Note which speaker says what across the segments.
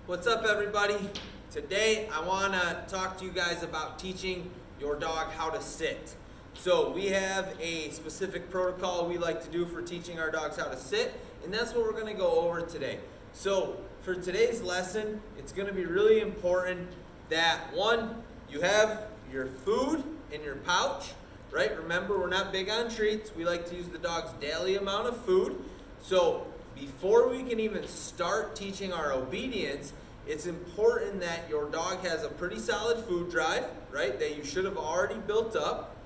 Speaker 1: What's up, everybody? Today I want to talk to you guys about teaching your dog how to sit. So we have a specific protocol we like to do for teaching our dogs how to sit, and that's what we're going to go over today. So for today's lesson, it's going to be really important that, one, you have your food in your pouch, right? Remember, we're not big on treats. We like to use the dog's daily amount of food. So before we can even start teaching our obedience, it's important that your dog has a pretty solid food drive, right? That you should have already built up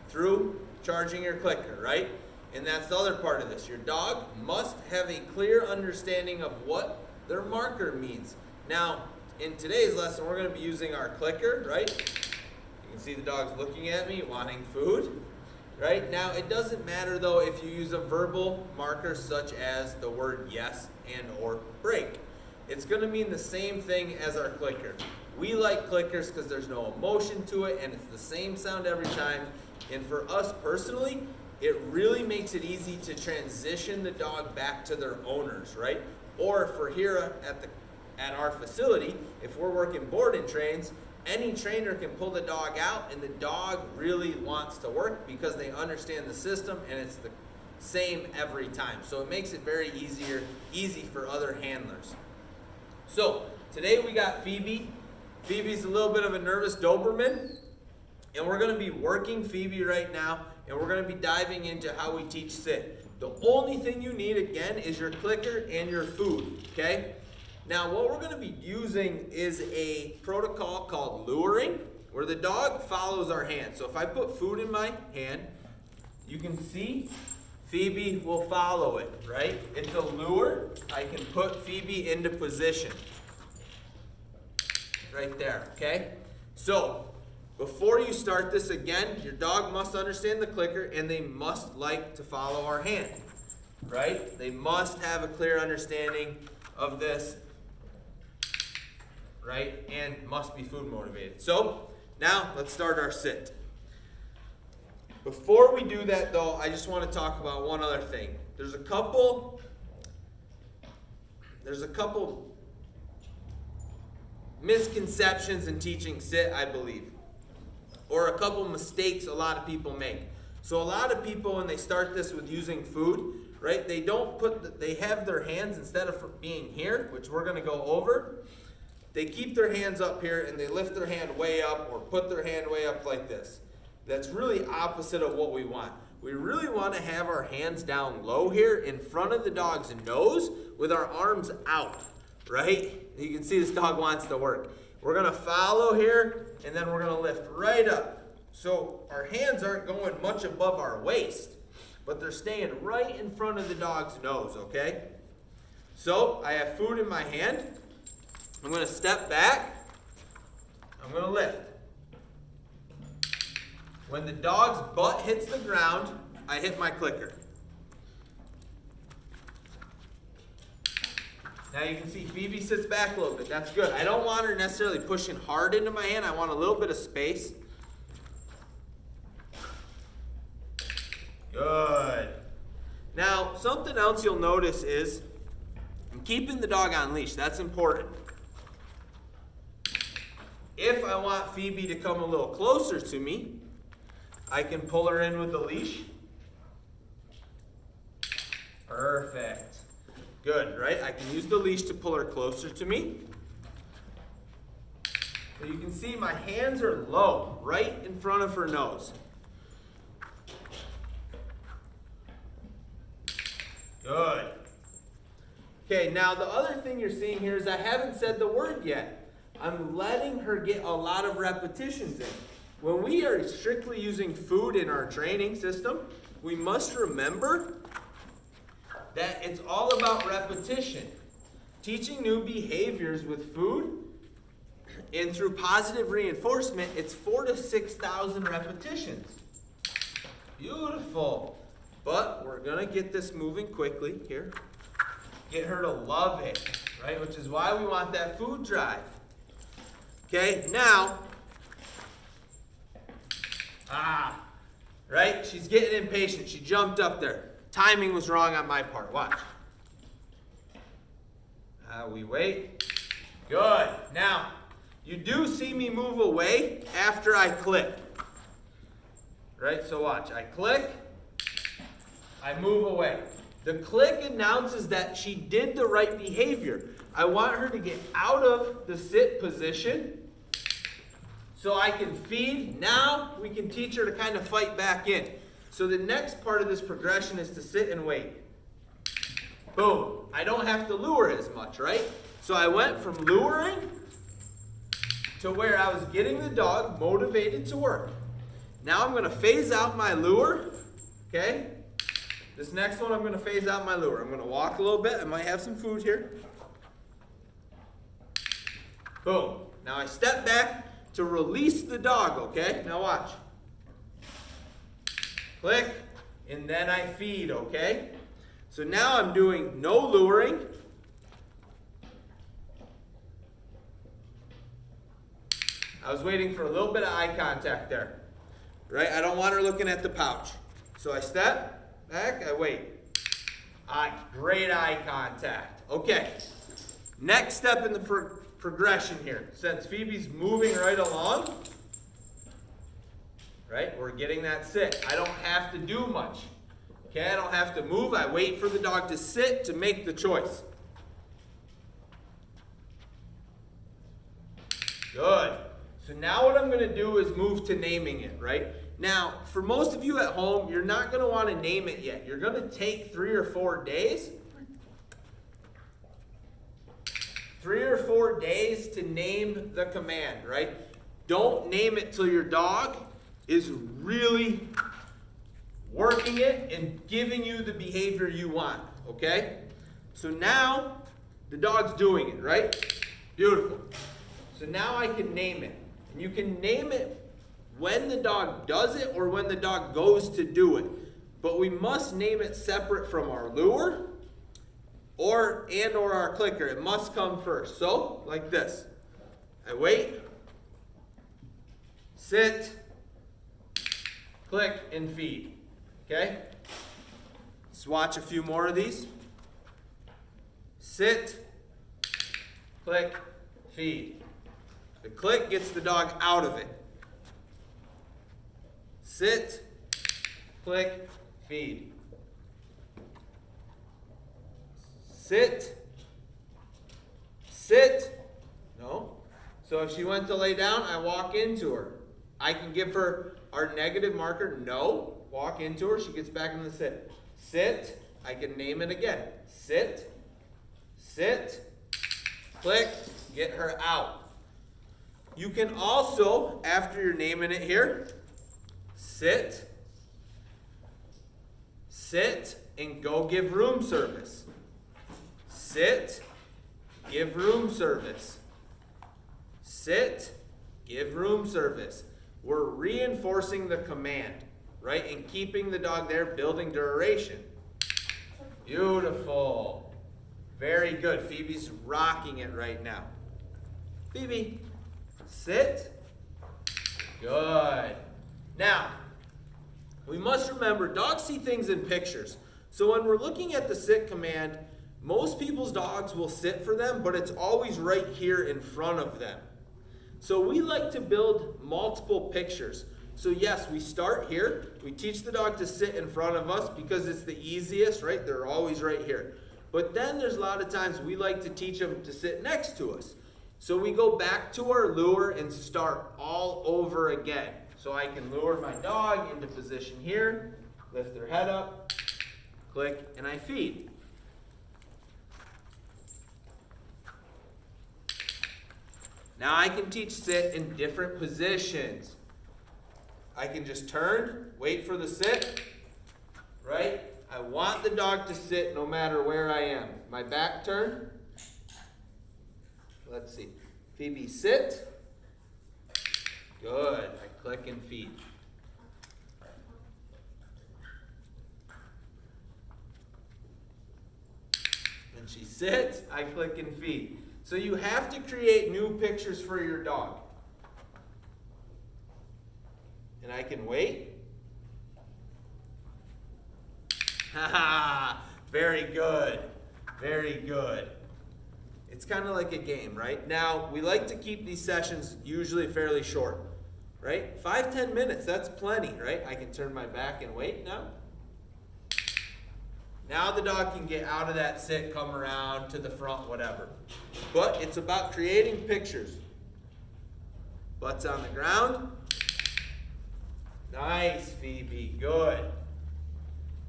Speaker 1: through charging your clicker, right? And that's the other part of this. Your dog must have a clear understanding of what their marker means. Now, in today's lesson, we're going to be using our clicker, right? You can see the dog's looking at me, wanting food. Right? Now, it doesn't matter, though, if you use a verbal marker such as the word yes and or break. It's going to mean the same thing as our clicker. We like clickers because there's no emotion to it, and it's the same sound every time. And for us personally, it really makes it easy to transition the dog back to their owners, right? Or if we're here at our facility, if we're working board and trains, any trainer can pull the dog out, and the dog really wants to work because they understand the system, and it's the same every time. So it makes it very easy for other handlers. So today we got Phoebe. Phoebe's a little bit of a nervous Doberman, and we're going to be working Phoebe right now, and we're going to be diving into how we teach sit. The only thing you need, again, is your clicker and your food, okay? Now, what we're going to be using is a protocol called luring, where the dog follows our hand. So if I put food in my hand, you can see Phoebe will follow it, right? It's a lure. I can put Phoebe into position. Right there, okay? So, before you start this again, your dog must understand the clicker, and they must like to follow our hand, right? They must have a clear understanding of this, right? And must be food motivated. So, now let's start our sit. Before we do that, though, I just want to talk about one other thing. There's a couple misconceptions in teaching sit, I believe, or a couple mistakes a lot of people make. So a lot of people, when they start this with using food, right, they have their hands, instead of being here, which we're going to go over, they keep their hands up here and they lift their hand way up or put their hand way up like this. That's really opposite of what we want. We really want to have our hands down low here in front of the dog's nose with our arms out, right? You can see this dog wants to work. We're going to follow here, and then we're going to lift right up. So our hands aren't going much above our waist, but they're staying right in front of the dog's nose, okay? So I have food in my hand. I'm going to step back. I'm going to lift. When the dog's butt hits the ground, I hit my clicker. Now you can see Phoebe sits back a little bit. That's good. I don't want her necessarily pushing hard into my hand. I want a little bit of space. Good. Now, something else you'll notice is I'm keeping the dog on leash. That's important. If I want Phoebe to come a little closer to me, I can pull her in with the leash. Perfect. Good, right? I can use the leash to pull her closer to me. So you can see my hands are low, right in front of her nose. Good. Okay, now the other thing you're seeing here is I haven't said the word yet. I'm letting her get a lot of repetitions in. When we are strictly using food in our training system, we must remember that it's all about repetition. Teaching new behaviors with food and through positive reinforcement, it's 4,000 to 6,000 repetitions. Beautiful. But we're going to get this moving quickly here. Get her to love it, right? Which is why we want that food drive. Okay, now, right? She's getting impatient. She jumped up there. Timing was wrong on my part. Watch. We wait. Good. Now, you do see me move away after I click. Right, so watch. I click, I move away. The click announces that she did the right behavior. I want her to get out of the sit position so I can feed. Now we can teach her to kind of fight back in. So the next part of this progression is to sit and wait. Boom. I don't have to lure as much, right? So I went from luring to where I was getting the dog motivated to work. Now I'm going to phase out my lure, okay? This next one I'm going to phase out my lure. I'm going to walk a little bit. I might have some food here. Boom. Now I step back to release the dog, okay? Now watch. Click, and then I feed, okay? So now I'm doing no luring. I was waiting for a little bit of eye contact there. Right? I don't want her looking at the pouch. So I step back, I wait. Great eye contact. Okay. Next step in the progression here. Since Phoebe's moving right along, right, we're getting that sit. I don't have to do much. Okay, I don't have to move. I wait for the dog to sit to make the choice. Good. So now what I'm going to do is move to naming it, right? Now, for most of you at home, you're not going to want to name it yet. You're going to take 3 or 4 days. 3 or 4 days to name the command, right? Don't name it till your dog is really working it and giving you the behavior you want, okay? So now the dog's doing it, right? Beautiful. So now I can name it. And you can name it when the dog does it or when the dog goes to do it. But we must name it separate from our lure or our clicker. It must come first. So, like this. I wait, sit, click, and feed. Okay? Let's watch a few more of these. Sit, click, feed. The click gets the dog out of it. Sit, click, feed. Sit, sit. No. So if she went to lay down, I walk into her. I can give her our negative marker, no. Walk into her, she gets back in the sit. Sit, I can name it again. Sit, sit, click, get her out. You can also, after you're naming it here, sit, and go give room service. Sit, give room service. Sit, give room service. We're reinforcing the command, right? And keeping the dog there, building duration. Beautiful. Very good. Phoebe's rocking it right now. Phoebe, sit. Good. Now, we must remember dogs see things in pictures. So when we're looking at the sit command, most people's dogs will sit for them, but it's always right here in front of them. So we like to build multiple pictures. So yes, we start here. We teach the dog to sit in front of us because it's the easiest, right? They're always right here. But then there's a lot of times we like to teach them to sit next to us. So we go back to our lure and start all over again. So I can lure my dog into position here, lift their head up, click, and I feed. Now I can teach sit in different positions. I can just turn, wait for the sit, right? I want the dog to sit no matter where I am. My back turn. Let's see. Phoebe, sit. Good. I click and feed. When she sits, I click and feed. So you have to create new pictures for your dog. And I can wait. Haha, very good. Very good. It's kind of like a game, right? Now, we like to keep these sessions usually fairly short, right? 5-10 minutes, that's plenty, right? I can turn my back and wait now. Now the dog can get out of that sit, come around to the front, whatever. But it's about creating pictures. Butts on the ground. Nice, Phoebe. Good.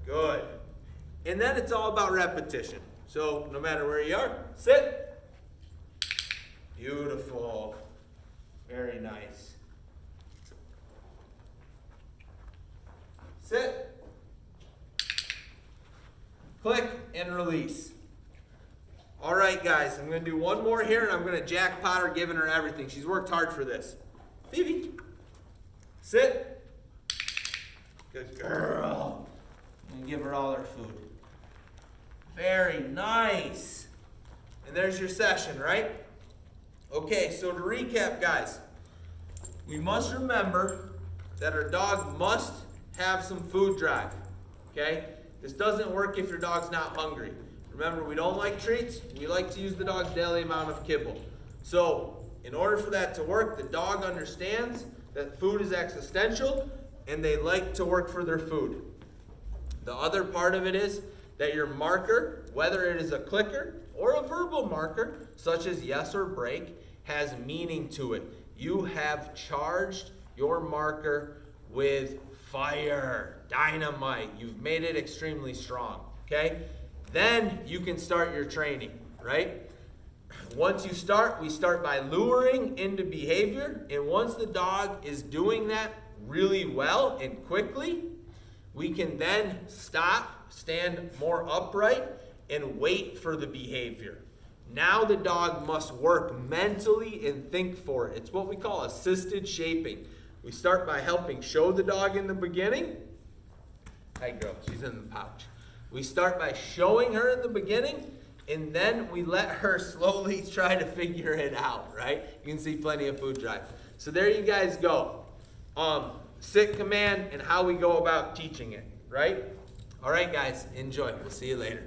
Speaker 1: Good. And then it's all about repetition. So no matter where you are, sit. Beautiful. Very nice. Sit. Click and release. All right, guys, I'm going to do one more here, and I'm going to jackpot her, giving her everything. She's worked hard for this. Phoebe, sit. Good girl. And give her all her food. Very nice. And there's your session, right? Okay, so to recap, guys, we must remember that our dog must have some food drive, okay? This doesn't work if your dog's not hungry. Remember, we don't like treats. We like to use the dog's daily amount of kibble. So, in order for that to work, the dog understands that food is existential and they like to work for their food. The other part of it is that your marker, whether it is a clicker or a verbal marker, such as yes or break, has meaning to it. You have charged your marker with fire, dynamite. You've made it extremely strong, okay? Then you can start your training, right? Once you start, we start by luring into behavior, and once the dog is doing that really well and quickly, we can then stop, stand more upright, and wait for the behavior. Now the dog must work mentally and think for it. It's what we call assisted shaping. We start by helping show the dog in the beginning. Hi, girl, she's in the pouch. We start by showing her in the beginning, and then we let her slowly try to figure it out, right? You can see plenty of food drive. So there you guys go. Sit command and how we go about teaching it, right? All right, guys, enjoy. We'll see you later.